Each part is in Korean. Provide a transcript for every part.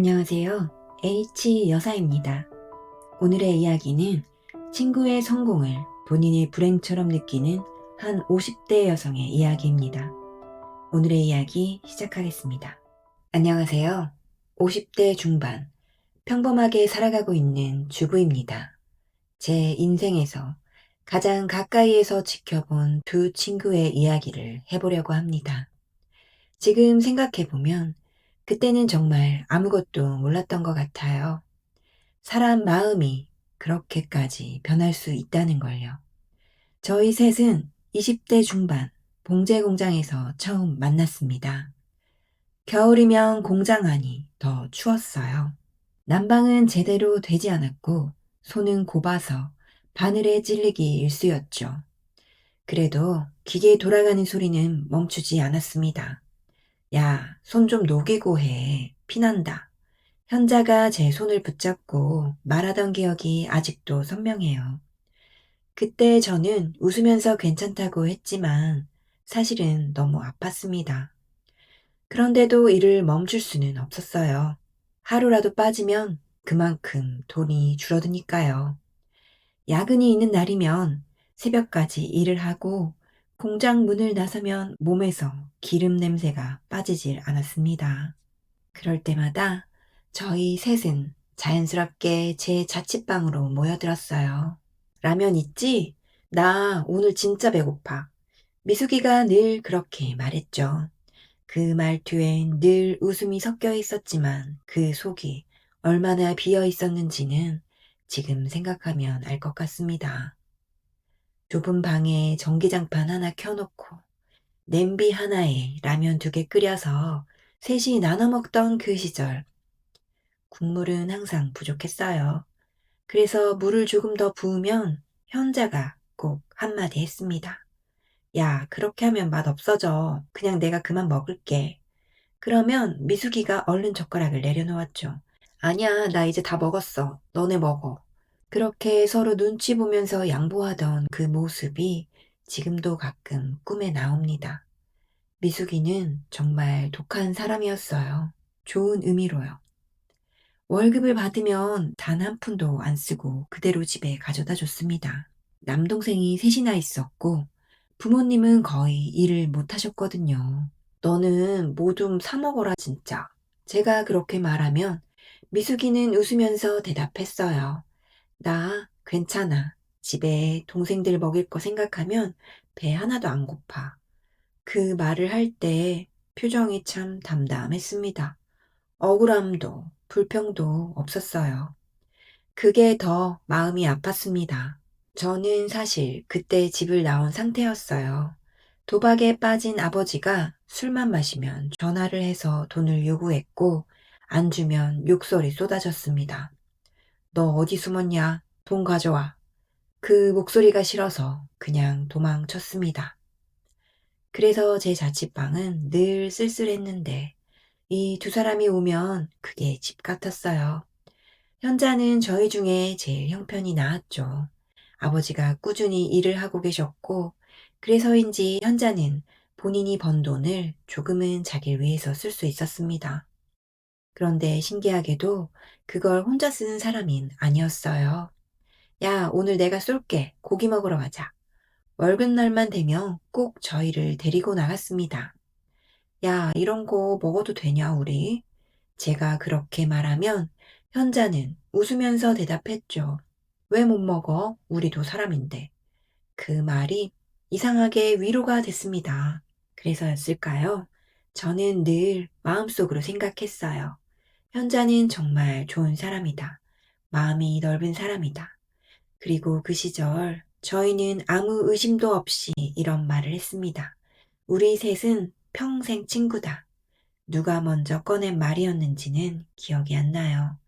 안녕하세요. H 여사입니다. 오늘의 이야기는 친구의 성공을 본인의 불행처럼 느끼는 한 50대 여성의 이야기입니다. 오늘의 이야기 시작하겠습니다. 안녕하세요. 50대 중반, 평범하게 살아가고 있는 주부입니다. 제 인생에서 가장 가까이에서 지켜본 두 친구의 이야기를 해보려고 합니다. 지금 생각해보면 그때는 정말 아무것도 몰랐던 것 같아요. 사람 마음이 그렇게까지 변할 수 있다는 걸요. 저희 셋은 20대 중반 봉제 공장에서 처음 만났습니다. 겨울이면 공장 안이 더 추웠어요. 난방은 제대로 되지 않았고 손은 곱아서 바늘에 찔리기 일쑤였죠. 그래도 기계 돌아가는 소리는 멈추지 않았습니다. 야, 손 좀 녹이고 해. 피난다. 현자가 제 손을 붙잡고 말하던 기억이 아직도 선명해요. 그때 저는 웃으면서 괜찮다고 했지만 사실은 너무 아팠습니다. 그런데도 일을 멈출 수는 없었어요. 하루라도 빠지면 그만큼 돈이 줄어드니까요. 야근이 있는 날이면 새벽까지 일을 하고 공장 문을 나서면 몸에서 기름 냄새가 빠지질 않았습니다. 그럴 때마다 저희 셋은 자연스럽게 제 자취방으로 모여들었어요. 라면 있지? 나 오늘 진짜 배고파. 미숙이가 늘 그렇게 말했죠. 그 말투엔 늘 웃음이 섞여 있었지만 그 속이 얼마나 비어 있었는지는 지금 생각하면 알 것 같습니다. 좁은 방에 전기장판 하나 켜놓고 냄비 하나에 라면 2개 끓여서 셋이 나눠 먹던 그 시절. 국물은 항상 부족했어요. 그래서 물을 조금 더 부으면 현자가 꼭 한마디 했습니다. 야, 그렇게 하면 맛 없어져. 그냥 내가 그만 먹을게. 그러면 미숙이가 얼른 젓가락을 내려놓았죠. 아니야, 나 이제 다 먹었어. 너네 먹어. 그렇게 서로 눈치 보면서 양보하던 그 모습이 지금도 가끔 꿈에 나옵니다. 미숙이는 정말 독한 사람이었어요. 좋은 의미로요. 월급을 받으면 단 한 푼도 안 쓰고 그대로 집에 가져다 줬습니다. 남동생이 셋이나 있었고 부모님은 거의 일을 못 하셨거든요. 너는 뭐 좀 사 먹어라 진짜. 제가 그렇게 말하면 미숙이는 웃으면서 대답했어요. 나 괜찮아. 집에 동생들 먹일 거 생각하면 배 하나도 안 고파. 그 말을 할 때 표정이 참 담담했습니다. 억울함도 불평도 없었어요. 그게 더 마음이 아팠습니다. 저는 사실 그때 집을 나온 상태였어요. 도박에 빠진 아버지가 술만 마시면 전화를 해서 돈을 요구했고 안 주면 욕설이 쏟아졌습니다. 너 어디 숨었냐? 돈 가져와. 그 목소리가 싫어서 그냥 도망쳤습니다. 그래서 제 자취방은 늘 쓸쓸했는데 이 두 사람이 오면 그게 집 같았어요. 현자는 저희 중에 제일 형편이 나았죠. 아버지가 꾸준히 일을 하고 계셨고 그래서인지 현자는 본인이 번 돈을 조금은 자기를 위해서 쓸 수 있었습니다. 그런데 신기하게도 그걸 혼자 쓰는 사람인 아니었어요. 야, 오늘 내가 쏠게. 고기 먹으러 가자. 월급날만 되면 꼭 저희를 데리고 나갔습니다. 야, 이런 거 먹어도 되냐, 우리? 제가 그렇게 말하면 현자는 웃으면서 대답했죠. 왜 못 먹어? 우리도 사람인데. 그 말이 이상하게 위로가 됐습니다. 그래서였을까요? 저는 늘 마음속으로 생각했어요. 현자는 정말 좋은 사람이다. 마음이 넓은 사람이다. 그리고 그 시절 저희는 아무 의심도 없이 이런 말을 했습니다. 우리 셋은 평생 친구다. 누가 먼저 꺼낸 말이었는지는 기억이 안 나요.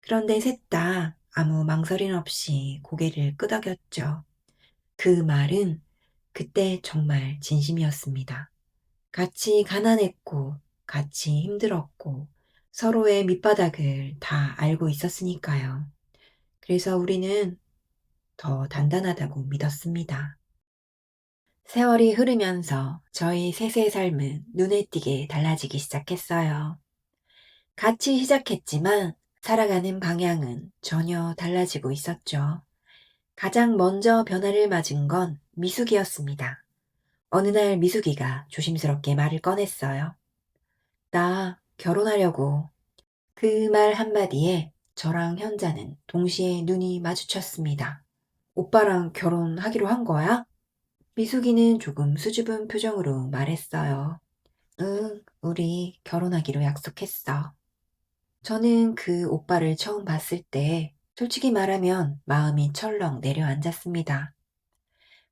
그런데 셋 다 아무 망설임 없이 고개를 끄덕였죠. 그 말은 그때 정말 진심이었습니다. 같이 가난했고, 같이 힘들었고, 서로의 밑바닥을 다 알고 있었으니까요. 그래서 우리는 더 단단하다고 믿었습니다. 세월이 흐르면서 저희 셋의 삶은 눈에 띄게 달라지기 시작했어요. 같이 시작했지만 살아가는 방향은 전혀 달라지고 있었죠. 가장 먼저 변화를 맞은 건 미숙이었습니다. 어느 날 미숙이가 조심스럽게 말을 꺼냈어요. 나 결혼하려고. 그 말 한마디에 저랑 현자는 동시에 눈이 마주쳤습니다. 오빠랑 결혼하기로 한 거야? 미숙이는 조금 수줍은 표정으로 말했어요. 응, 우리 결혼하기로 약속했어. 저는 그 오빠를 처음 봤을 때 솔직히 말하면 마음이 철렁 내려앉았습니다.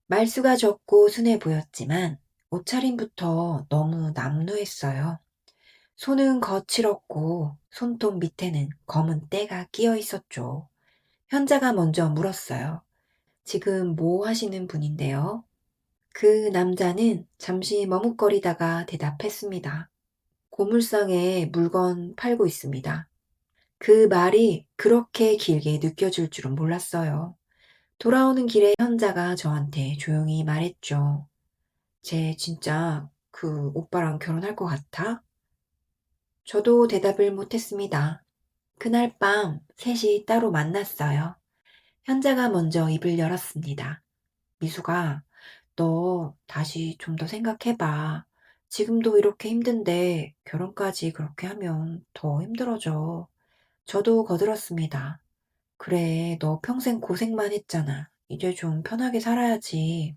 말수가 적고 순해 보였지만 옷차림부터 너무 남루했어요. 손은 거칠었고 손톱 밑에는 검은 때가 끼어 있었죠. 현자가 먼저 물었어요. 지금 뭐 하시는 분인데요? 그 남자는 잠시 머뭇거리다가 대답했습니다. 고물상에 물건 팔고 있습니다. 그 말이 그렇게 길게 느껴질 줄은 몰랐어요. 돌아오는 길에 현자가 저한테 조용히 말했죠. 쟤 진짜 그 오빠랑 결혼할 것 같아? 저도 대답을 못했습니다. 그날 밤 셋이 따로 만났어요. 현자가 먼저 입을 열었습니다. 미수가, 너 다시 좀 더 생각해봐. 지금도 이렇게 힘든데 결혼까지 그렇게 하면 더 힘들어져. 저도 거들었습니다. 그래, 너 평생 고생만 했잖아. 이제 좀 편하게 살아야지.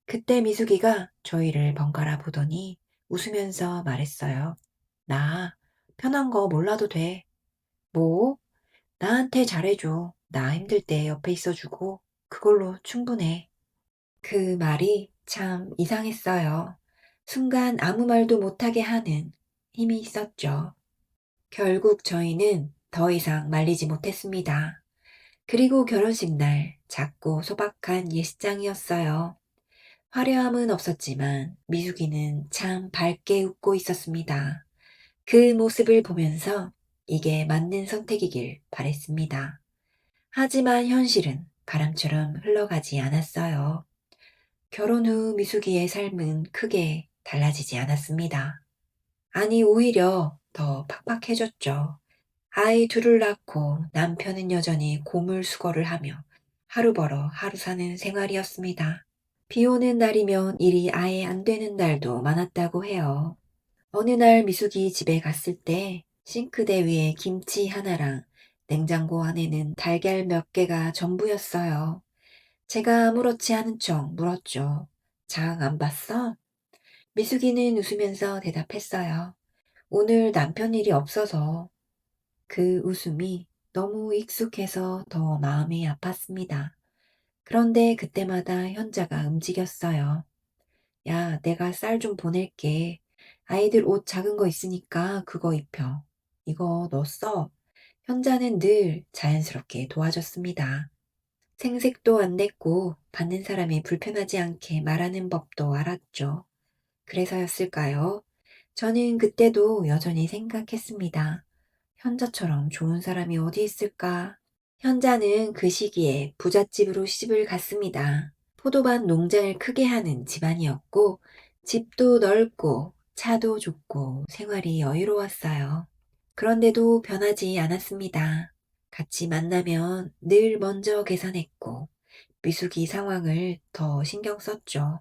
그때 미숙이가 저희를 번갈아 보더니 웃으면서 말했어요. 나 편한 거 몰라도 돼. 뭐? 나한테 잘해줘. 나 힘들 때 옆에 있어주고 그걸로 충분해. 그 말이 참 이상했어요. 순간 아무 말도 못하게 하는 힘이 있었죠. 결국 저희는 더 이상 말리지 못했습니다. 그리고 결혼식 날 작고 소박한 예식장이었어요. 화려함은 없었지만 미숙이는 참 밝게 웃고 있었습니다. 그 모습을 보면서 이게 맞는 선택이길 바랬습니다. 하지만 현실은 바람처럼 흘러가지 않았어요. 결혼 후 미숙이의 삶은 크게 달라지지 않았습니다. 아니, 오히려 더 팍팍해졌죠. 아이 둘을 낳고 남편은 여전히 고물수거를 하며 하루 벌어 하루 사는 생활이었습니다. 비 오는 날이면 일이 아예 안 되는 날도 많았다고 해요. 어느 날 미숙이 집에 갔을 때 싱크대 위에 김치 하나랑 냉장고 안에는 달걀 몇 개가 전부였어요. 제가 아무렇지 않은 척 물었죠. 장 안 봤어? 미숙이는 웃으면서 대답했어요. 오늘 남편 일이 없어서. 그 웃음이 너무 익숙해서 더 마음이 아팠습니다. 그런데 그때마다 현자가 움직였어요. 야, 내가 쌀 좀 보낼게. 아이들 옷 작은 거 있으니까 그거 입혀. 이거 너 써. 현자는 늘 자연스럽게 도와줬습니다. 생색도 안 냈고 받는 사람이 불편하지 않게 말하는 법도 알았죠. 그래서였을까요? 저는 그때도 여전히 생각했습니다. 현자처럼 좋은 사람이 어디 있을까? 현자는 그 시기에 부잣집으로 시집을 갔습니다. 포도밭 농장을 크게 하는 집안이었고, 집도 넓고, 차도 좋고, 생활이 여유로웠어요. 그런데도 변하지 않았습니다. 같이 만나면 늘 먼저 계산했고, 미숙이 상황을 더 신경 썼죠.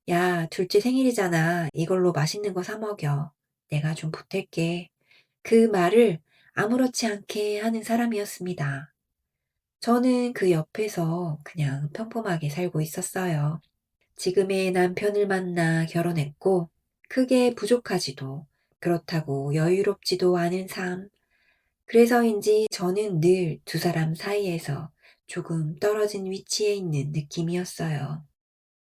야, 둘째 생일이잖아. 이걸로 맛있는 거 사 먹여. 내가 좀 보탤게. 그 말을 아무렇지 않게 하는 사람이었습니다. 저는 그 옆에서 그냥 평범하게 살고 있었어요. 지금의 남편을 만나 결혼했고, 크게 부족하지도, 그렇다고 여유롭지도 않은 삶. 그래서인지 저는 늘 두 사람 사이에서 조금 떨어진 위치에 있는 느낌이었어요.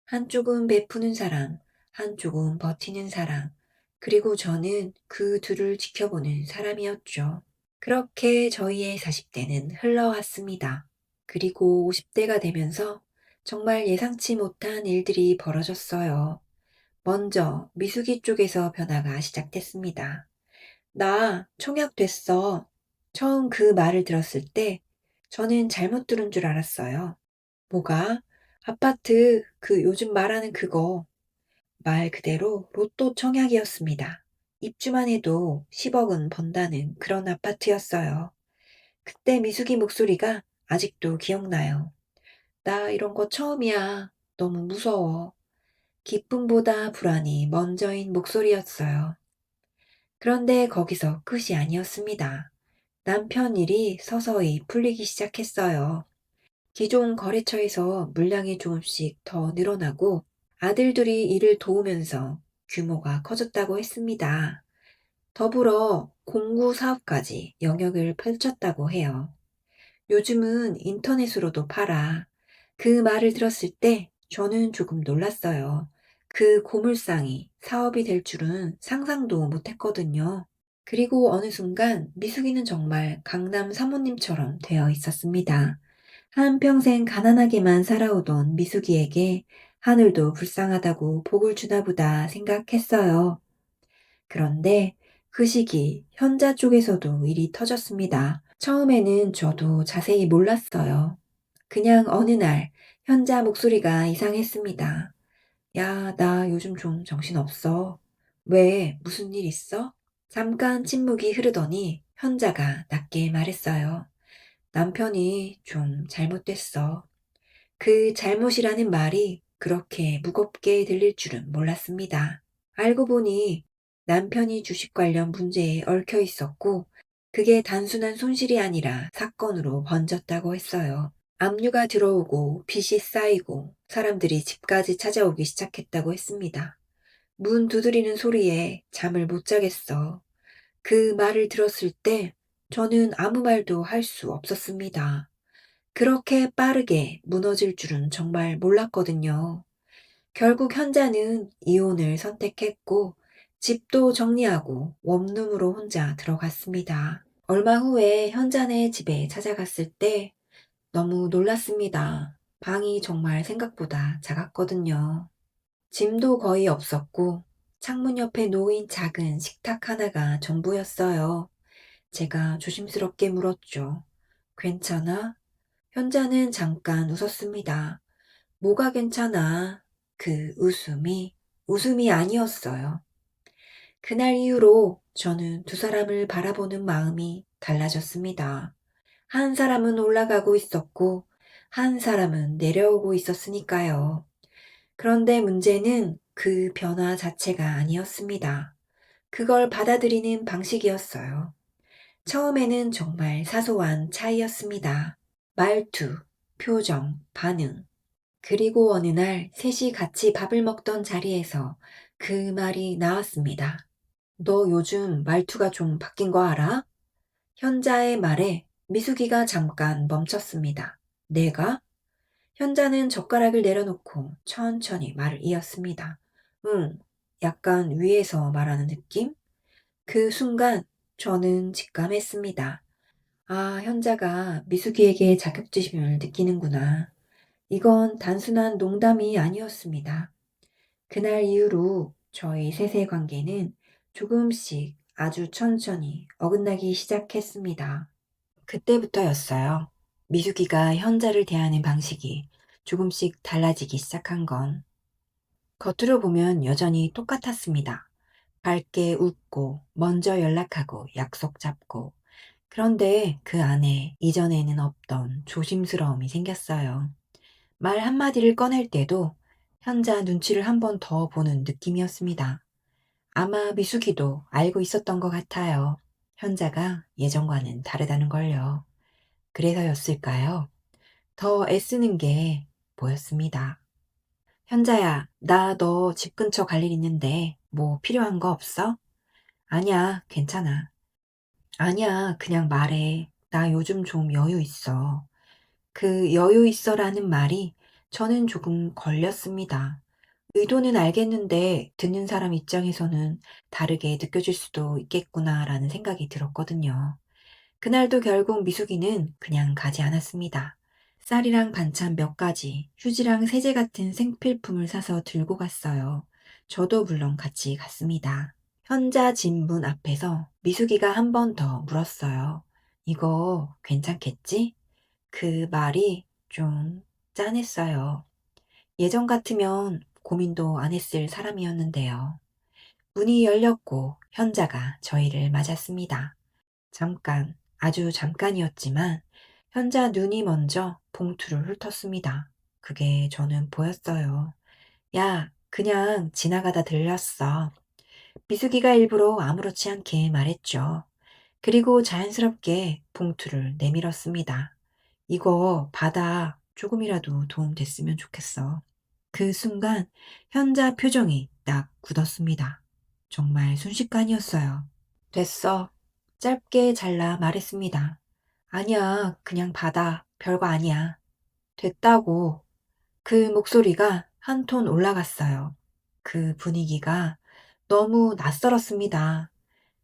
한쪽은 베푸는 사람, 한쪽은 버티는 사람, 그리고 저는 그 둘을 지켜보는 사람이었죠. 그렇게 저희의 40대는 흘러왔습니다. 그리고 50대가 되면서 정말 예상치 못한 일들이 벌어졌어요. 먼저 미숙이 쪽에서 변화가 시작됐습니다. 나 청약됐어. 처음 그 말을 들었을 때 저는 잘못 들은 줄 알았어요. 뭐가? 아파트, 그 요즘 말하는 그거. 말 그대로 로또 청약이었습니다. 입주만 해도 10억은 번다는 그런 아파트였어요. 그때 미숙이 목소리가 아직도 기억나요. 나 이런 거 처음이야. 너무 무서워. 기쁨보다 불안이 먼저인 목소리였어요. 그런데 거기서 끝이 아니었습니다. 남편 일이 서서히 풀리기 시작했어요. 기존 거래처에서 물량이 조금씩 더 늘어나고 아들들이 일을 도우면서 규모가 커졌다고 했습니다. 더불어 공구 사업까지 영역을 펼쳤다고 해요. 요즘은 인터넷으로도 팔아. 그 말을 들었을 때 저는 조금 놀랐어요. 그 고물상이 사업이 될 줄은 상상도 못했거든요. 그리고 어느 순간 미숙이는 정말 강남 사모님처럼 되어 있었습니다. 한평생 가난하게만 살아오던 미숙이에게 하늘도 불쌍하다고 복을 주나 보다 생각했어요. 그런데 그 시기 현자 쪽에서도 일이 터졌습니다. 처음에는 저도 자세히 몰랐어요. 그냥 어느 날 현자 목소리가 이상했습니다. 야, 나 요즘 좀 정신없어. 왜? 무슨 일 있어? 잠깐 침묵이 흐르더니 현자가 낮게 말했어요. 남편이 좀 잘못됐어. 그 잘못이라는 말이 그렇게 무겁게 들릴 줄은 몰랐습니다. 알고 보니 남편이 주식 관련 문제에 얽혀 있었고, 그게 단순한 손실이 아니라 사건으로 번졌다고 했어요. 압류가 들어오고 빚이 쌓이고 사람들이 집까지 찾아오기 시작했다고 했습니다. 문 두드리는 소리에 잠을 못 자겠어. 그 말을 들었을 때 저는 아무 말도 할 수 없었습니다. 그렇게 빠르게 무너질 줄은 정말 몰랐거든요. 결국 현자는 이혼을 선택했고 집도 정리하고 원룸으로 혼자 들어갔습니다. 얼마 후에 현자네 집에 찾아갔을 때 너무 놀랐습니다. 방이 정말 생각보다 작았거든요. 짐도 거의 없었고 창문 옆에 놓인 작은 식탁 하나가 전부였어요. 제가 조심스럽게 물었죠. 괜찮아? 현자는 잠깐 웃었습니다. 뭐가 괜찮아? 그 웃음이 아니었어요. 그날 이후로 저는 두 사람을 바라보는 마음이 달라졌습니다. 한 사람은 올라가고 있었고, 한 사람은 내려오고 있었으니까요. 그런데 문제는 그 변화 자체가 아니었습니다. 그걸 받아들이는 방식이었어요. 처음에는 정말 사소한 차이였습니다. 말투, 표정, 반응. 그리고 어느 날 셋이 같이 밥을 먹던 자리에서 그 말이 나왔습니다. 너 요즘 말투가 좀 바뀐 거 알아? 현자의 말에 미숙이가 잠깐 멈췄습니다. 내가? 현자는 젓가락을 내려놓고 천천히 말을 이었습니다. 응, 약간 위에서 말하는 느낌? 그 순간 저는 직감했습니다. 아, 현자가 미숙이에게 자격지심을 느끼는구나. 이건 단순한 농담이 아니었습니다. 그날 이후로 저희 셋의 관계는 조금씩 아주 천천히 어긋나기 시작했습니다. 그때부터였어요. 미숙이가 현자를 대하는 방식이 조금씩 달라지기 시작한 건. 겉으로 보면 여전히 똑같았습니다. 밝게 웃고, 먼저 연락하고, 약속 잡고. 그런데 그 안에 이전에는 없던 조심스러움이 생겼어요. 말 한마디를 꺼낼 때도 현자 눈치를 한 번 더 보는 느낌이었습니다. 아마 미숙이도 알고 있었던 것 같아요. 현자가 예전과는 다르다는 걸요. 그래서였을까요? 더 애쓰는 게 보였습니다. 현자야, 나 너 집 근처 갈 일 있는데 뭐 필요한 거 없어? 아니야, 괜찮아. 아니야, 그냥 말해. 나 요즘 좀 여유 있어. 그 여유 있어라는 말이 저는 조금 걸렸습니다. 의도는 알겠는데 듣는 사람 입장에서는 다르게 느껴질 수도 있겠구나라는 생각이 들었거든요. 그날도 결국 미숙이는 그냥 가지 않았습니다. 쌀이랑 반찬 몇 가지, 휴지랑 세제 같은 생필품을 사서 들고 갔어요. 저도 물론 같이 갔습니다. 현자 집 문 앞에서 미숙이가 한 번 더 물었어요. 이거 괜찮겠지? 그 말이 좀 짠했어요. 예전 같으면 고민도 안 했을 사람이었는데요. 문이 열렸고 현자가 저희를 맞았습니다. 잠깐, 아주 잠깐이었지만 현자 눈이 먼저 봉투를 훑었습니다. 그게 저는 보였어요. 야, 그냥 지나가다 들렸어. 미숙이가 일부러 아무렇지 않게 말했죠. 그리고 자연스럽게 봉투를 내밀었습니다. 이거 받아. 조금이라도 도움 됐으면 좋겠어. 그 순간 현자 표정이 딱 굳었습니다. 정말 순식간이었어요. 됐어. 짧게 잘라 말했습니다. 아니야, 그냥 받아. 별거 아니야. 됐다고. 그 목소리가 한 톤 올라갔어요. 그 분위기가 너무 낯설었습니다.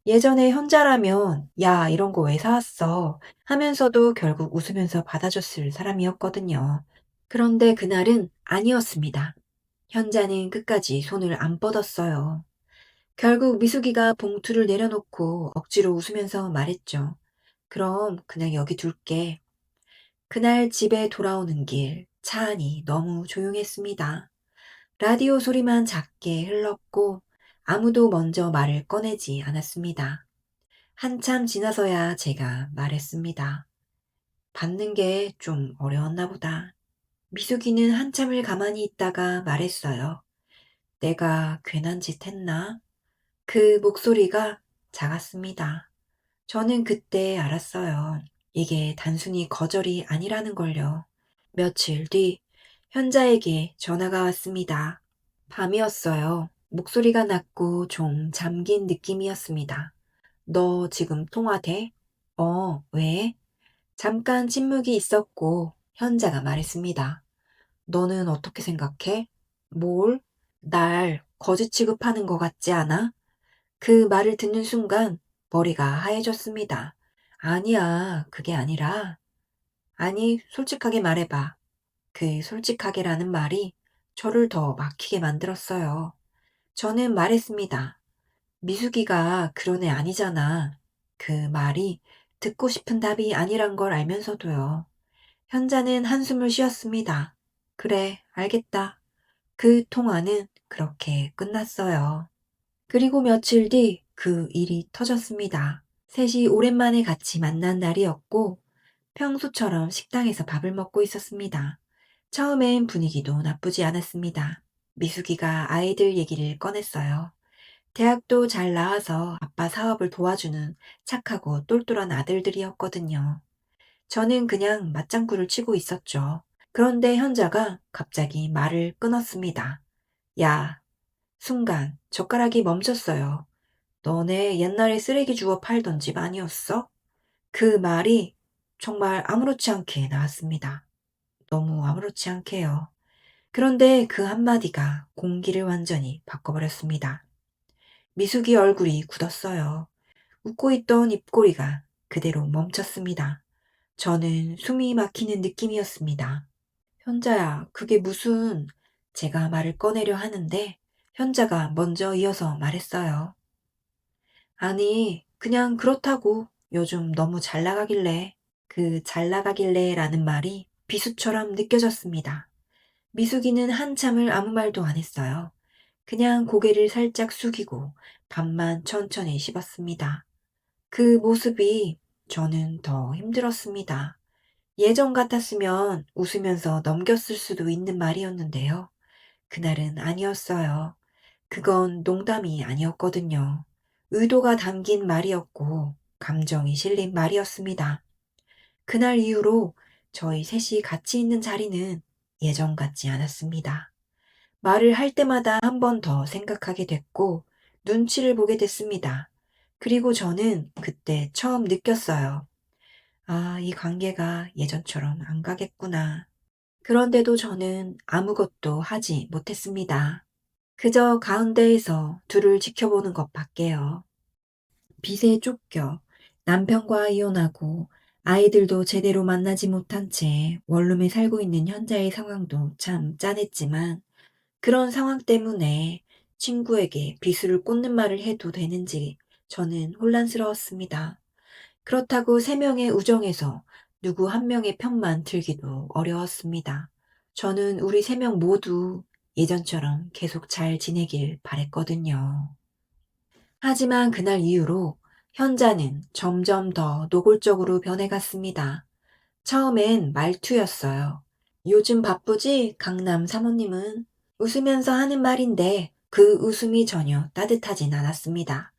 예전에 현자라면 야, 이런 거 왜 사왔어? 하면서도 결국 웃으면서 받아줬을 사람이었거든요. 그런데 그날은 아니었습니다. 현자는 끝까지 손을 안 뻗었어요. 결국 미숙이가 봉투를 내려놓고 억지로 웃으면서 말했죠. 그럼 그냥 여기 둘게. 그날 집에 돌아오는 길, 차 안이 너무 조용했습니다. 라디오 소리만 작게 흘렀고 아무도 먼저 말을 꺼내지 않았습니다. 한참 지나서야 제가 말했습니다. 받는 게 좀 어려웠나 보다. 미숙이는 한참을 가만히 있다가 말했어요. 내가 괜한 짓 했나? 그 목소리가 작았습니다. 저는 그때 알았어요. 이게 단순히 거절이 아니라는 걸요. 며칠 뒤 현자에게 전화가 왔습니다. 밤이었어요. 목소리가 낮고 좀 잠긴 느낌이었습니다. 너 지금 통화돼? 왜? 잠깐 침묵이 있었고 현자가 말했습니다. 너는 어떻게 생각해? 뭘? 날 거지 취급하는 것 같지 않아? 그 말을 듣는 순간 머리가 하얘졌습니다. 아니야, 그게 아니라. 아니, 솔직하게 말해봐. 그 솔직하게라는 말이 저를 더 막히게 만들었어요. 저는 말했습니다. 미숙이가 그런 애 아니잖아. 그 말이 듣고 싶은 답이 아니란 걸 알면서도요. 현자는 한숨을 쉬었습니다. 그래, 알겠다. 그 통화는 그렇게 끝났어요. 그리고 며칠 뒤 그 일이 터졌습니다. 셋이 오랜만에 같이 만난 날이었고 평소처럼 식당에서 밥을 먹고 있었습니다. 처음엔 분위기도 나쁘지 않았습니다. 미숙이가 아이들 얘기를 꺼냈어요. 대학도 잘 나와서 아빠 사업을 도와주는 착하고 똘똘한 아들들이었거든요. 저는 그냥 맞장구를 치고 있었죠. 그런데 현자가 갑자기 말을 끊었습니다. 야, 순간 젓가락이 멈췄어요. 너네 옛날에 쓰레기 주워 팔던 집 아니었어? 그 말이 정말 아무렇지 않게 나왔습니다. 너무 아무렇지 않게요. 그런데 그 한마디가 공기를 완전히 바꿔버렸습니다. 미숙이 얼굴이 굳었어요. 웃고 있던 입꼬리가 그대로 멈췄습니다. 저는 숨이 막히는 느낌이었습니다. 현자야, 그게 무슨... 제가 말을 꺼내려 하는데 현자가 먼저 이어서 말했어요. 아니, 그냥 그렇다고 요즘 너무 잘 나가길래. 그 잘 나가길래라는 말이 비수처럼 느껴졌습니다. 미숙이는 한참을 아무 말도 안 했어요. 그냥 고개를 살짝 숙이고 밥만 천천히 씹었습니다. 그 모습이 저는 더 힘들었습니다. 예전 같았으면 웃으면서 넘겼을 수도 있는 말이었는데요. 그날은 아니었어요. 그건 농담이 아니었거든요. 의도가 담긴 말이었고 감정이 실린 말이었습니다. 그날 이후로 저희 셋이 같이 있는 자리는 예전 같지 않았습니다. 말을 할 때마다 한 번 더 생각하게 됐고 눈치를 보게 됐습니다. 그리고 저는 그때 처음 느꼈어요. 아, 이 관계가 예전처럼 안 가겠구나. 그런데도 저는 아무것도 하지 못했습니다. 그저 가운데에서 둘을 지켜보는 것밖에요. 빚에 쫓겨 남편과 이혼하고 아이들도 제대로 만나지 못한 채 원룸에 살고 있는 현자의 상황도 참 짠했지만 그런 상황 때문에 친구에게 비수를 꽂는 말을 해도 되는지 저는 혼란스러웠습니다. 그렇다고 세 명의 우정에서 누구 한 명의 편만 들기도 어려웠습니다. 저는 우리 세 명 모두 예전처럼 계속 잘 지내길 바랬거든요. 하지만 그날 이후로 현자는 점점 더 노골적으로 변해갔습니다. 처음엔 말투였어요. 요즘 바쁘지? 강남 사모님은 웃으면서 하는 말인데 그 웃음이 전혀 따뜻하진 않았습니다.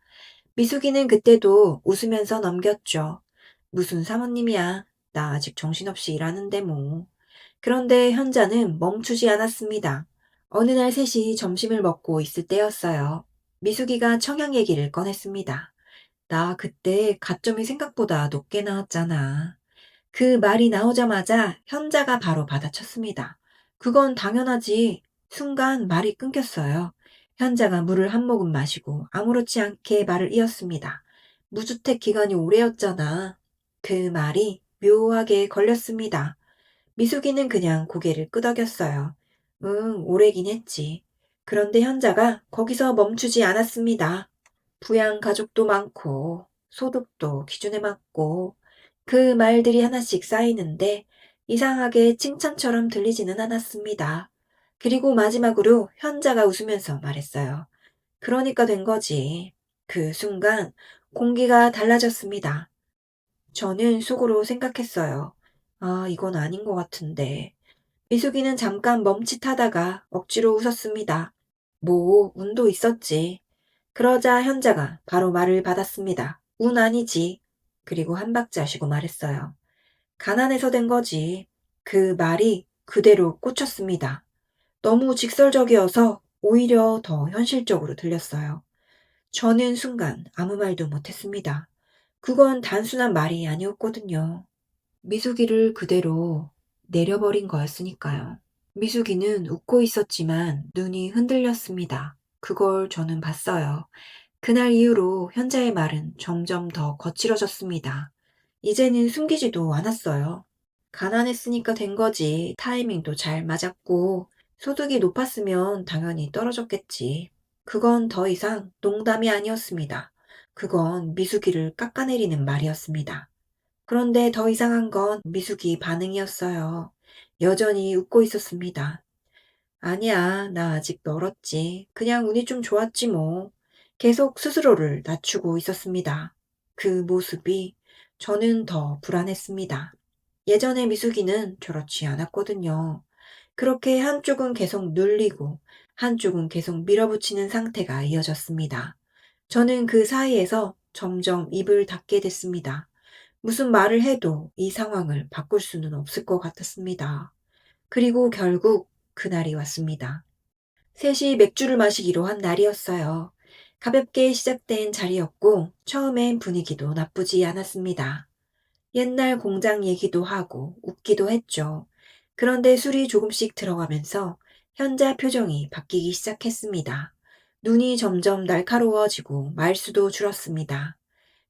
미숙이는 그때도 웃으면서 넘겼죠. 무슨 사모님이야. 나 아직 정신없이 일하는데 뭐. 그런데 현자는 멈추지 않았습니다. 어느 날 셋이 점심을 먹고 있을 때였어요. 미숙이가 청약 얘기를 꺼냈습니다. 나 그때 가점이 생각보다 높게 나왔잖아. 그 말이 나오자마자 현자가 바로 받아쳤습니다. 그건 당연하지. 순간 말이 끊겼어요. 현자가 물을 한 모금 마시고 아무렇지 않게 말을 이었습니다. 무주택 기간이 오래였잖아. 그 말이 묘하게 걸렸습니다. 미숙이는 그냥 고개를 끄덕였어요. 응, 오래긴 했지. 그런데 현자가 거기서 멈추지 않았습니다. 부양 가족도 많고, 소득도 기준에 맞고, 그 말들이 하나씩 쌓이는데 이상하게 칭찬처럼 들리지는 않았습니다. 그리고 마지막으로 현자가 웃으면서 말했어요. 그러니까 된 거지. 그 순간 공기가 달라졌습니다. 저는 속으로 생각했어요. 아, 이건 아닌 것 같은데. 미숙이는 잠깐 멈칫하다가 억지로 웃었습니다. 뭐, 운도 있었지. 그러자 현자가 바로 말을 받았습니다. 운 아니지. 그리고 한 박자 쉬고 말했어요. 가난해서 된 거지. 그 말이 그대로 꽂혔습니다. 너무 직설적이어서 오히려 더 현실적으로 들렸어요. 저는 순간 아무 말도 못했습니다. 그건 단순한 말이 아니었거든요. 미숙이를 그대로 내려버린 거였으니까요. 미숙이는 웃고 있었지만 눈이 흔들렸습니다. 그걸 저는 봤어요. 그날 이후로 현자의 말은 점점 더 거칠어졌습니다. 이제는 숨기지도 않았어요. 가난했으니까 된 거지. 타이밍도 잘 맞았고, 소득이 높았으면 당연히 떨어졌겠지. 그건 더 이상 농담이 아니었습니다. 그건 미숙이를 깎아내리는 말이었습니다. 그런데 더 이상한 건 미숙이 반응이었어요. 여전히 웃고 있었습니다. 아니야, 나 아직 멀었지. 그냥 운이 좀 좋았지 뭐. 계속 스스로를 낮추고 있었습니다. 그 모습이 저는 더 불안했습니다. 예전에 미숙이는 저렇지 않았거든요. 그렇게 한쪽은 계속 눌리고 한쪽은 계속 밀어붙이는 상태가 이어졌습니다. 저는 그 사이에서 점점 입을 닫게 됐습니다. 무슨 말을 해도 이 상황을 바꿀 수는 없을 것 같았습니다. 그리고 결국 그날이 왔습니다. 셋이 맥주를 마시기로 한 날이었어요. 가볍게 시작된 자리였고 처음엔 분위기도 나쁘지 않았습니다. 옛날 공장 얘기도 하고 웃기도 했죠. 그런데 술이 조금씩 들어가면서 현자 표정이 바뀌기 시작했습니다. 눈이 점점 날카로워지고 말수도 줄었습니다.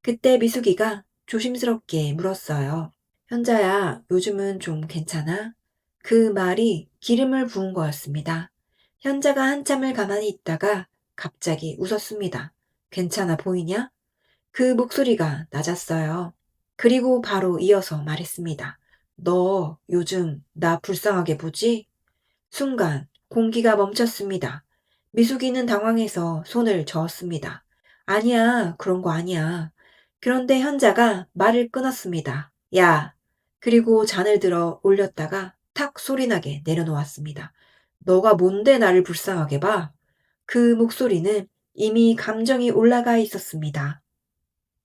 그때 미숙이가 조심스럽게 물었어요. 현자야, 요즘은 좀 괜찮아? 그 말이 기름을 부은 거였습니다. 현자가 한참을 가만히 있다가 갑자기 웃었습니다. 괜찮아 보이냐? 그 목소리가 낮았어요. 그리고 바로 이어서 말했습니다. 너 요즘 나 불쌍하게 보지? 순간 공기가 멈췄습니다. 미숙이는 당황해서 손을 저었습니다. 아니야, 그런 거 아니야. 그런데 현자가 말을 끊었습니다. 야! 그리고 잔을 들어 올렸다가 탁 소리나게 내려놓았습니다. 너가 뭔데 나를 불쌍하게 봐? 그 목소리는 이미 감정이 올라가 있었습니다.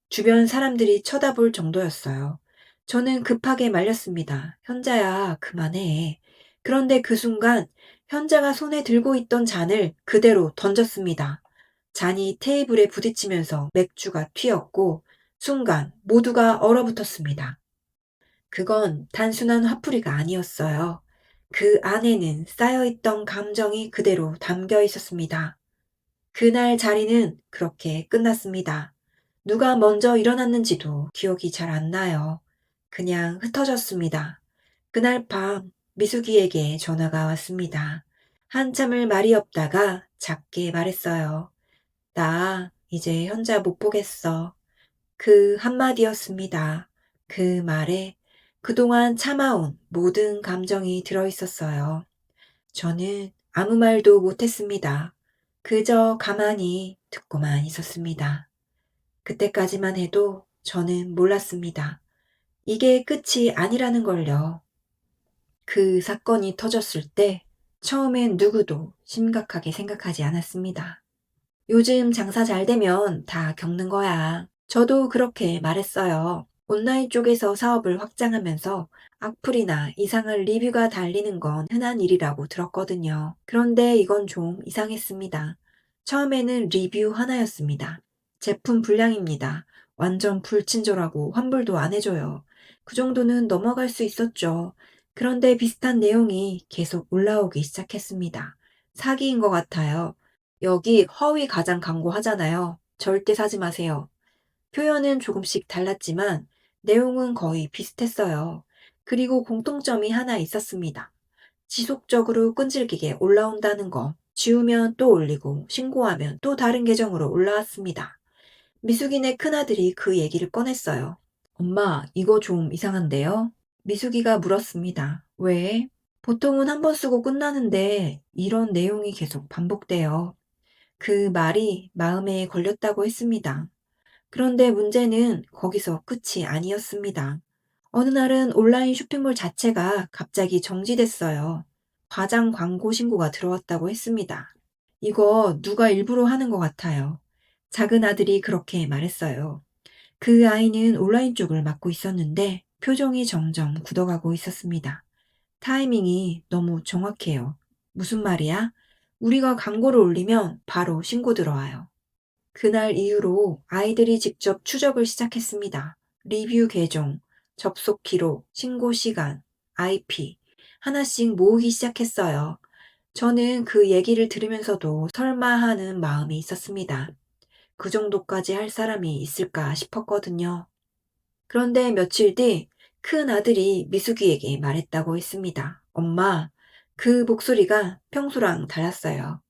주변 사람들이 쳐다볼 정도였어요. 저는 급하게 말렸습니다. 현자야, 그만해. 그런데 그 순간 현자가 손에 들고 있던 잔을 그대로 던졌습니다. 잔이 테이블에 부딪히면서 맥주가 튀었고 순간 모두가 얼어붙었습니다. 그건 단순한 화풀이가 아니었어요. 그 안에는 쌓여있던 감정이 그대로 담겨 있었습니다. 그날 자리는 그렇게 끝났습니다. 누가 먼저 일어났는지도 기억이 잘 안 나요. 그냥 흩어졌습니다. 그날 밤 미숙이에게 전화가 왔습니다. 한참을 말이 없다가 작게 말했어요. 나 이제 현자 못 보겠어. 그 한마디였습니다. 그 말에 그동안 참아온 모든 감정이 들어 있었어요. 저는 아무 말도 못했습니다. 그저 가만히 듣고만 있었습니다. 그때까지만 해도 저는 몰랐습니다. 이게 끝이 아니라는 걸요. 그 사건이 터졌을 때 처음엔 누구도 심각하게 생각하지 않았습니다. 요즘 장사 잘 되면 다 겪는 거야. 저도 그렇게 말했어요. 온라인 쪽에서 사업을 확장하면서 악플이나 이상한 리뷰가 달리는 건 흔한 일이라고 들었거든요. 그런데 이건 좀 이상했습니다. 처음에는 리뷰 하나였습니다. 제품 불량입니다. 완전 불친절하고 환불도 안 해줘요. 그 정도는 넘어갈 수 있었죠. 그런데 비슷한 내용이 계속 올라오기 시작했습니다. 사기인 것 같아요. 여기 허위 가장 광고하잖아요. 절대 사지 마세요. 표현은 조금씩 달랐지만 내용은 거의 비슷했어요. 그리고 공통점이 하나 있었습니다. 지속적으로 끈질기게 올라온다는 거. 지우면 또 올리고 신고하면 또 다른 계정으로 올라왔습니다. 미숙이네 큰아들이 그 얘기를 꺼냈어요. 엄마, 이거 좀 이상한데요? 미숙이가 물었습니다. 왜? 보통은 한 번 쓰고 끝나는데 이런 내용이 계속 반복돼요. 그 말이 마음에 걸렸다고 했습니다. 그런데 문제는 거기서 끝이 아니었습니다. 어느 날은 온라인 쇼핑몰 자체가 갑자기 정지됐어요. 과장 광고 신고가 들어왔다고 했습니다. 이거 누가 일부러 하는 것 같아요. 작은 아들이 그렇게 말했어요. 그 아이는 온라인 쪽을 맡고 있었는데 표정이 점점 굳어가고 있었습니다. 타이밍이 너무 정확해요. 무슨 말이야? 우리가 광고를 올리면 바로 신고 들어와요. 그날 이후로 아이들이 직접 추적을 시작했습니다. 리뷰 계정, 접속 기록, 신고 시간, IP 하나씩 모으기 시작했어요. 저는 그 얘기를 들으면서도 설마 하는 마음이 있었습니다. 그 정도까지 할 사람이 있을까 싶었거든요. 그런데 며칠 뒤 큰 아들이 미숙이에게 말했다고 했습니다. 엄마, 그 목소리가 평소랑 달랐어요.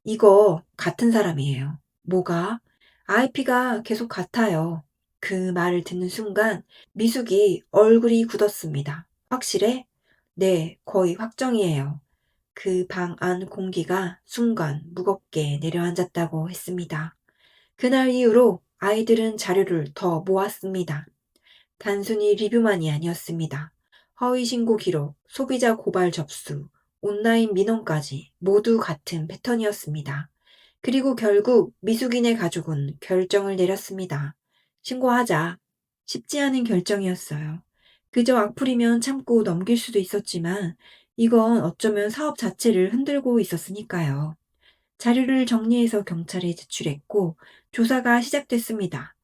이거 같은 사람이에요. 뭐가? IP가 계속 같아요. 그 말을 듣는 순간 미숙이 얼굴이 굳었습니다. 확실해? 네, 거의 확정이에요. 그 방 안 공기가 순간 무겁게 내려앉았다고 했습니다. 그날 이후로 아이들은 자료를 더 모았습니다. 단순히 리뷰만이 아니었습니다. 허위 신고 기록, 소비자 고발 접수, 온라인 민원까지 모두 같은 패턴이었습니다. 그리고 결국 미숙인의 가족은 결정을 내렸습니다. 신고하자. 쉽지 않은 결정이었어요. 그저 악플이면 참고 넘길 수도 있었지만 이건 어쩌면 사업 자체를 흔들고 있었으니까요. 자료를 정리해서 경찰에 제출했고 조사가 시작됐습니다.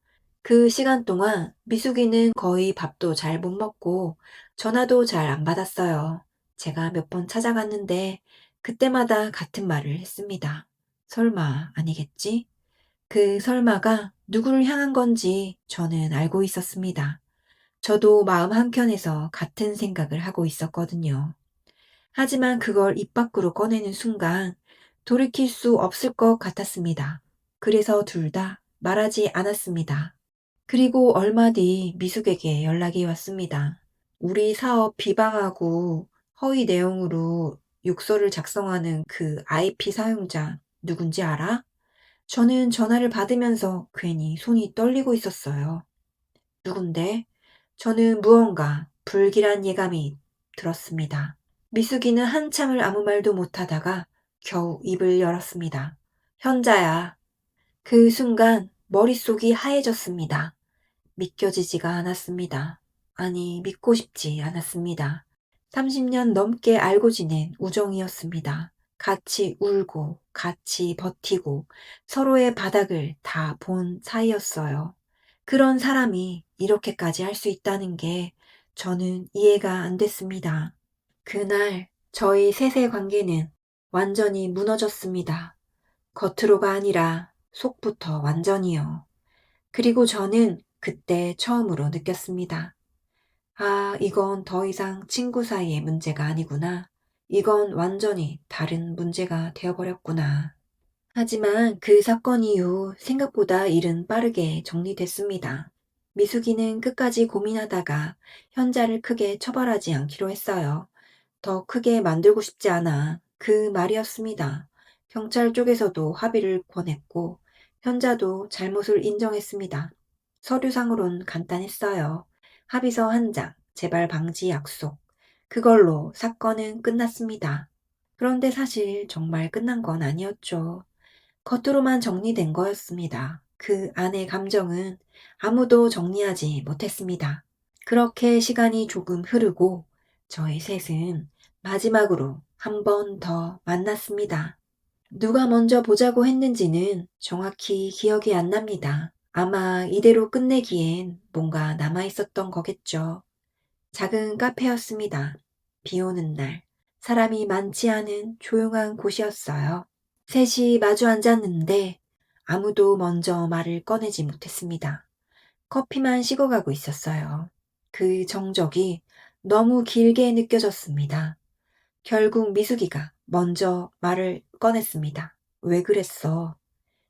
그 시간 동안 미숙이는 거의 밥도 잘 못 먹고 전화도 잘 안 받았어요. 제가 몇 번 찾아갔는데 그때마다 같은 말을 했습니다. 설마 아니겠지? 그 설마가 누구를 향한 건지 저는 알고 있었습니다. 저도 마음 한켠에서 같은 생각을 하고 있었거든요. 하지만 그걸 입 밖으로 꺼내는 순간 돌이킬 수 없을 것 같았습니다. 그래서 둘 다 말하지 않았습니다. 그리고 얼마 뒤 미숙에게 연락이 왔습니다. 우리 사업 비방하고 허위 내용으로 욕설을 작성하는 그 IP 사용자 누군지 알아? 저는 전화를 받으면서 괜히 손이 떨리고 있었어요. 누군데? 저는 무언가 불길한 예감이 들었습니다. 미숙이는 한참을 아무 말도 못하다가 겨우 입을 열었습니다. 현자야. 그 순간 머릿속이 하얘졌습니다. 믿겨지지가 않았습니다. 아니, 믿고 싶지 않았습니다. 30년 넘게 알고 지낸 우정이었습니다. 같이 울고, 같이 버티고, 서로의 바닥을 다 본 사이였어요. 그런 사람이 이렇게까지 할 수 있다는 게 저는 이해가 안 됐습니다. 그날 저희 셋의 관계는 완전히 무너졌습니다. 겉으로가 아니라 속부터 완전히요. 그리고 저는 그때 처음으로 느꼈습니다. 아, 이건 더 이상 친구 사이의 문제가 아니구나. 이건 완전히 다른 문제가 되어버렸구나. 하지만 그 사건 이후 생각보다 일은 빠르게 정리됐습니다. 미숙이는 끝까지 고민하다가 현자를 크게 처벌하지 않기로 했어요. 더 크게 만들고 싶지 않아. 그 말이었습니다. 경찰 쪽에서도 합의를 권했고 현자도 잘못을 인정했습니다. 서류상으론 간단했어요. 합의서 한 장, 재발 방지 약속. 그걸로 사건은 끝났습니다. 그런데 사실 정말 끝난 건 아니었죠. 겉으로만 정리된 거였습니다. 그 안의 감정은 아무도 정리하지 못했습니다. 그렇게 시간이 조금 흐르고 저희 셋은 마지막으로 한 번 더 만났습니다. 누가 먼저 보자고 했는지는 정확히 기억이 안 납니다. 아마 이대로 끝내기엔 뭔가 남아 있었던 거겠죠. 작은 카페였습니다. 비 오는 날, 사람이 많지 않은 조용한 곳이었어요. 셋이 마주 앉았는데 아무도 먼저 말을 꺼내지 못했습니다. 커피만 식어가고 있었어요. 그 정적이 너무 길게 느껴졌습니다. 결국 미숙이가 먼저 말을 꺼냈습니다. 왜 그랬어?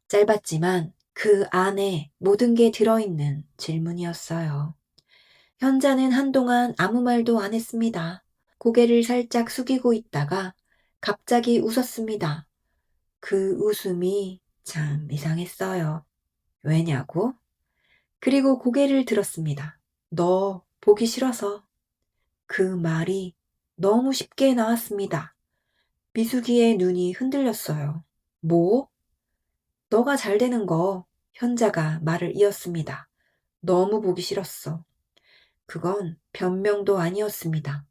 짧았지만 그 안에 모든 게 들어있는 질문이었어요. 현자는 한동안 아무 말도 안 했습니다. 고개를 살짝 숙이고 있다가 갑자기 웃었습니다. 그 웃음이 참 이상했어요. 왜냐고? 그리고 고개를 들었습니다. 너 보기 싫어서. 그 말이 너무 쉽게 나왔습니다. 미숙이의 눈이 흔들렸어요. 뭐? 너가 잘 되는 거. 현자가 말을 이었습니다. 너무 보기 싫었어. 그건 변명도 아니었습니다.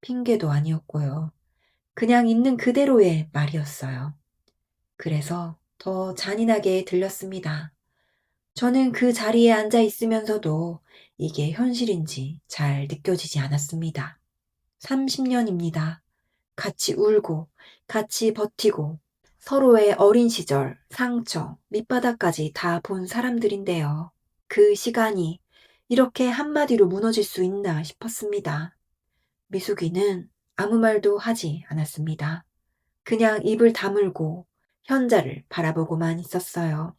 핑계도 아니었고요. 그냥 있는 그대로의 말이었어요. 그래서 더 잔인하게 들렸습니다. 저는 그 자리에 앉아 있으면서도 이게 현실인지 잘 느껴지지 않았습니다. 30년입니다. 같이 울고, 같이 버티고, 서로의 어린 시절, 상처, 밑바닥까지 다 본 사람들인데요. 그 시간이 이렇게 한마디로 무너질 수 있나 싶었습니다. 미숙이는 아무 말도 하지 않았습니다. 그냥 입을 다물고 현자를 바라보고만 있었어요.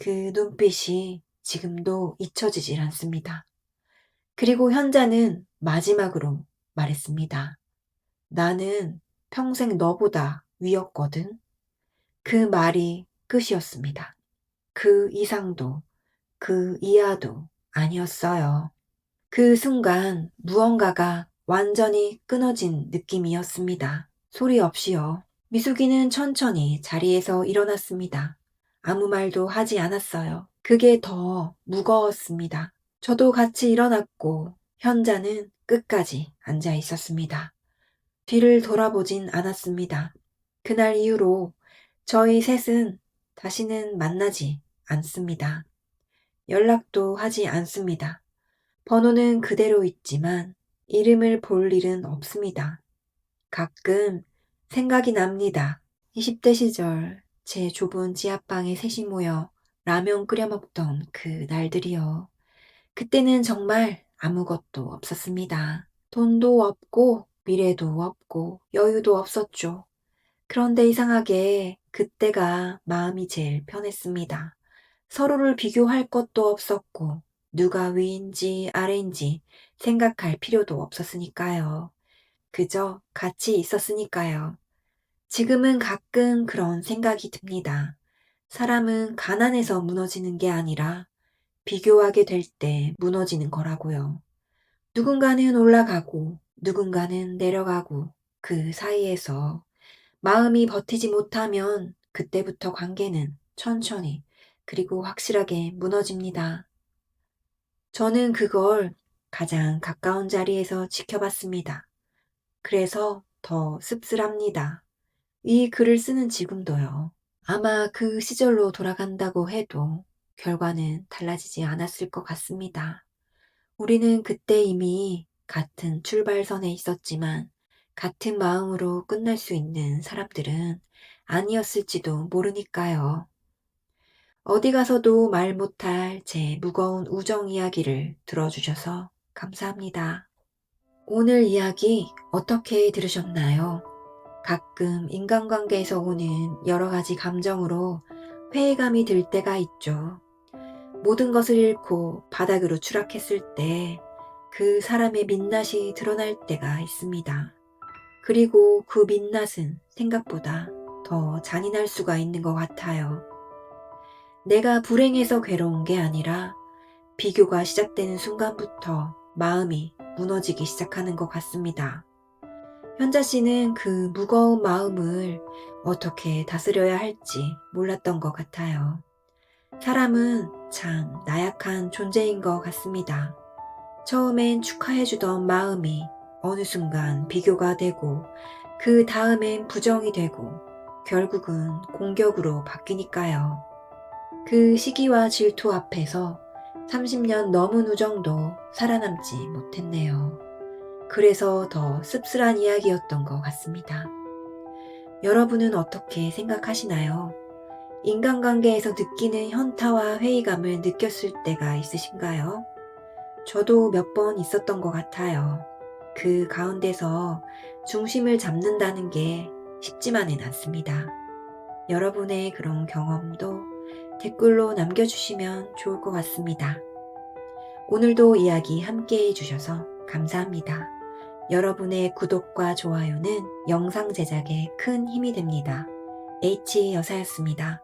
그 눈빛이 지금도 잊혀지질 않습니다. 그리고 현자는 마지막으로 말했습니다. 나는 평생 너보다 위였거든. 그 말이 끝이었습니다. 그 이상도 그 이하도 아니었어요. 그 순간 무언가가 완전히 끊어진 느낌이었습니다. 소리 없이요. 미숙이는 천천히 자리에서 일어났습니다. 아무 말도 하지 않았어요. 그게 더 무거웠습니다. 저도 같이 일어났고 현자는 끝까지 앉아 있었습니다. 뒤를 돌아보진 않았습니다. 그날 이후로 저희 셋은 다시는 만나지 않습니다. 연락도 하지 않습니다. 번호는 그대로 있지만 이름을 볼 일은 없습니다. 가끔 생각이 납니다. 20대 시절 제 좁은 지하방에 셋이 모여 라면 끓여 먹던 그 날들이요. 그때는 정말 아무것도 없었습니다. 돈도 없고 미래도 없고 여유도 없었죠. 그런데 이상하게 그때가 마음이 제일 편했습니다. 서로를 비교할 것도 없었고 누가 위인지 아래인지 생각할 필요도 없었으니까요. 그저 같이 있었으니까요. 지금은 가끔 그런 생각이 듭니다. 사람은 가난해서 무너지는 게 아니라 비교하게 될 때 무너지는 거라고요. 누군가는 올라가고 누군가는 내려가고 그 사이에서 마음이 버티지 못하면 그때부터 관계는 천천히 그리고 확실하게 무너집니다. 저는 그걸 가장 가까운 자리에서 지켜봤습니다. 그래서 더 씁쓸합니다. 이 글을 쓰는 지금도요. 아마 그 시절로 돌아간다고 해도 결과는 달라지지 않았을 것 같습니다. 우리는 그때 이미 같은 출발선에 있었지만 같은 마음으로 끝날 수 있는 사람들은 아니었을지도 모르니까요. 어디 가서도 말 못할 제 무거운 우정 이야기를 들어주셔서 감사합니다. 오늘 이야기 어떻게 들으셨나요? 가끔 인간관계에서 오는 여러 가지 감정으로 회의감이 들 때가 있죠. 모든 것을 잃고 바닥으로 추락했을 때 그 사람의 민낯이 드러날 때가 있습니다. 그리고 그 민낯은 생각보다 더 잔인할 수가 있는 것 같아요. 내가 불행해서 괴로운 게 아니라 비교가 시작되는 순간부터 마음이 무너지기 시작하는 것 같습니다. 현자 씨는 그 무거운 마음을 어떻게 다스려야 할지 몰랐던 것 같아요. 사람은 참 나약한 존재인 것 같습니다. 처음엔 축하해주던 마음이 어느 순간 비교가 되고 그 다음엔 부정이 되고 결국은 공격으로 바뀌니까요. 그 시기와 질투 앞에서 30년 넘은 우정도 살아남지 못했네요. 그래서 더 씁쓸한 이야기였던 것 같습니다. 여러분은 어떻게 생각하시나요? 인간관계에서 느끼는 현타와 회의감을 느꼈을 때가 있으신가요? 저도 몇 번 있었던 것 같아요. 그 가운데서 중심을 잡는다는 게 쉽지만은 않습니다. 여러분의 그런 경험도 댓글로 남겨주시면 좋을 것 같습니다. 오늘도 이야기 함께 해주셔서 감사합니다. 여러분의 구독과 좋아요는 영상 제작에 큰 힘이 됩니다. H 여사였습니다.